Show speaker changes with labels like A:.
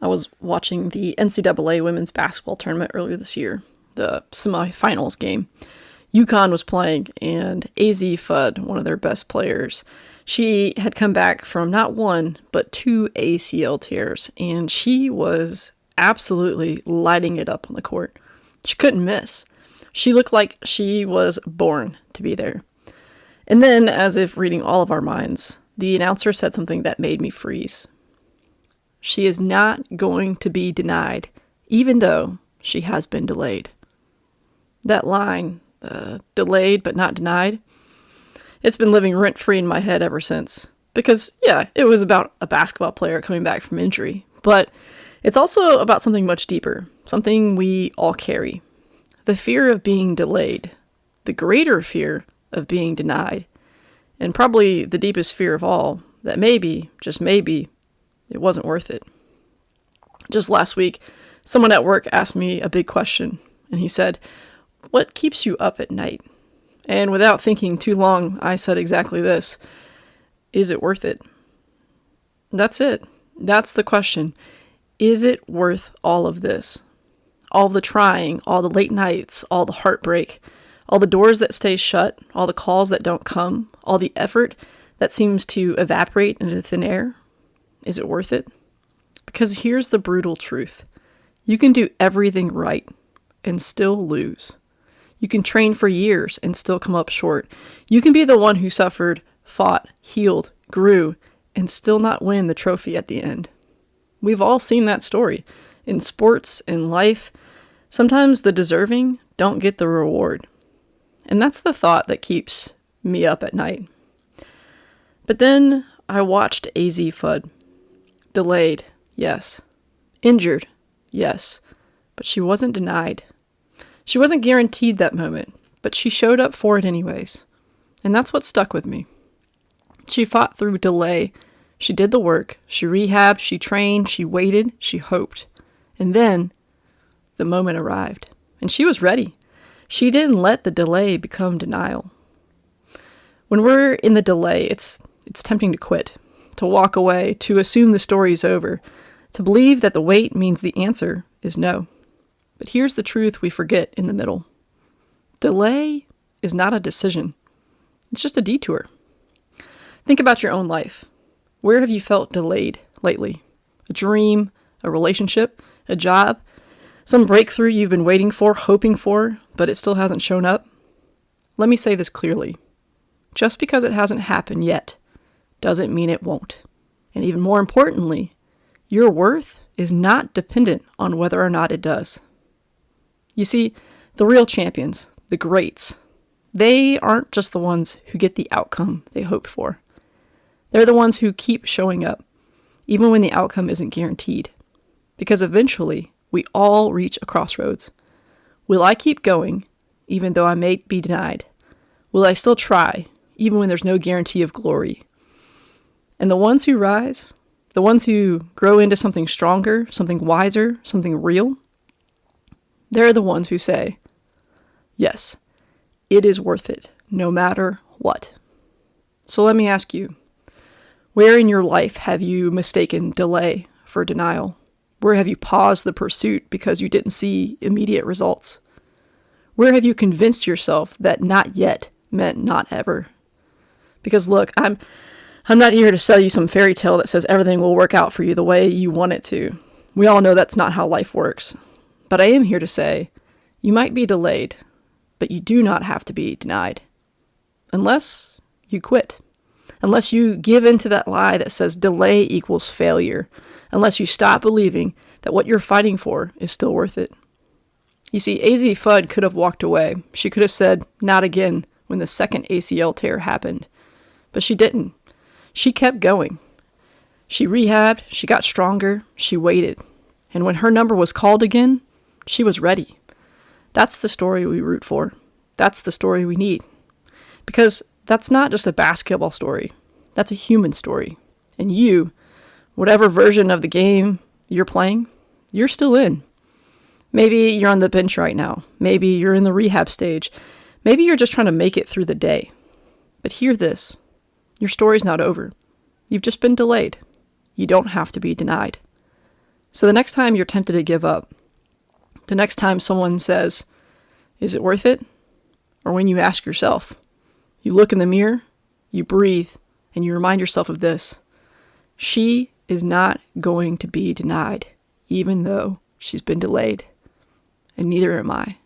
A: I was watching the NCAA women's basketball tournament earlier this year, the semifinals game. UConn was playing, and Azzi Fudd, one of their best players, she had come back from not one, but 2 ACL tears, and she was absolutely lighting it up on the court. She couldn't miss. She looked like she was born to be there. And then, as if reading all of our minds, the announcer said something that made me freeze. She is not going to be denied, even though she has been delayed. That line, delayed but not denied, it's been living rent-free in my head ever since. Because, yeah, it was about a basketball player coming back from injury, but it's also about something much deeper, something we all carry. The fear of being delayed, the greater fear of being denied, and probably the deepest fear of all, that maybe, just maybe, it wasn't worth it. Just last week, someone at work asked me a big question, and he said, "What keeps you up at night?" And without thinking too long, I said exactly this: is it worth it? That's it. That's the question. Is it worth all of this? All the trying, all the late nights, all the heartbreak, all the doors that stay shut, all the calls that don't come, all the effort that seems to evaporate into thin air? Is it worth it? Because here's the brutal truth. You can do everything right and still lose. You can train for years and still come up short. You can be the one who suffered, fought, healed, grew, and still not win the trophy at the end. We've all seen that story. In sports, in life, sometimes the deserving don't get the reward. And that's the thought that keeps me up at night. But then I watched Azzi Fudd. Delayed, yes. Injured, yes. But she wasn't denied. She wasn't guaranteed that moment, but she showed up for it anyways. And that's what stuck with me. She fought through delay. She did the work. She rehabbed, she trained, she waited, she hoped. And then the moment arrived. And she was ready. She didn't let the delay become denial. When we're in the delay, it's tempting to quit, to walk away, to assume the story's over, to believe that the wait means the answer is no. But here's the truth we forget in the middle. Delay is not a decision. It's just a detour. Think about your own life. Where have you felt delayed lately? A dream, a relationship, a job, some breakthrough you've been waiting for, hoping for, but it still hasn't shown up? Let me say this clearly. Just because it hasn't happened yet doesn't mean it won't. And even more importantly, your worth is not dependent on whether or not it does. You see, the real champions, the greats, they aren't just the ones who get the outcome they hoped for. They're the ones who keep showing up, even when the outcome isn't guaranteed. Because eventually, we all reach a crossroads. Will I keep going, even though I may be denied? Will I still try, even when there's no guarantee of glory? And the ones who rise, the ones who grow into something stronger, something wiser, something real, they're the ones who say, yes, it is worth it, no matter what. So let me ask you, where in your life have you mistaken delay for denial? Where have you paused the pursuit because you didn't see immediate results? Where have you convinced yourself that not yet meant not ever? Because look, I'm not here to sell you some fairy tale that says everything will work out for you the way you want it to. We all know that's not how life works. But I am here to say, you might be delayed, but you do not have to be denied. Unless you quit. Unless you give into that lie that says delay equals failure. Unless you stop believing that what you're fighting for is still worth it. You see, Azzi Fudd could have walked away. She could have said, not again, when the second ACL tear happened. But she didn't. She kept going. She rehabbed, she got stronger, she waited. And when her number was called again, she was ready. That's the story we root for. That's the story we need. Because that's not just a basketball story. That's a human story. And you, whatever version of the game you're playing, you're still in. Maybe you're on the bench right now. Maybe you're in the rehab stage. Maybe you're just trying to make it through the day. But hear this. Your story's not over. You've just been delayed. You don't have to be denied. So the next time you're tempted to give up, the next time someone says, is it worth it? Or when you ask yourself, you look in the mirror, you breathe, and you remind yourself of this. She is not going to be denied, even though she's been delayed. And neither am I.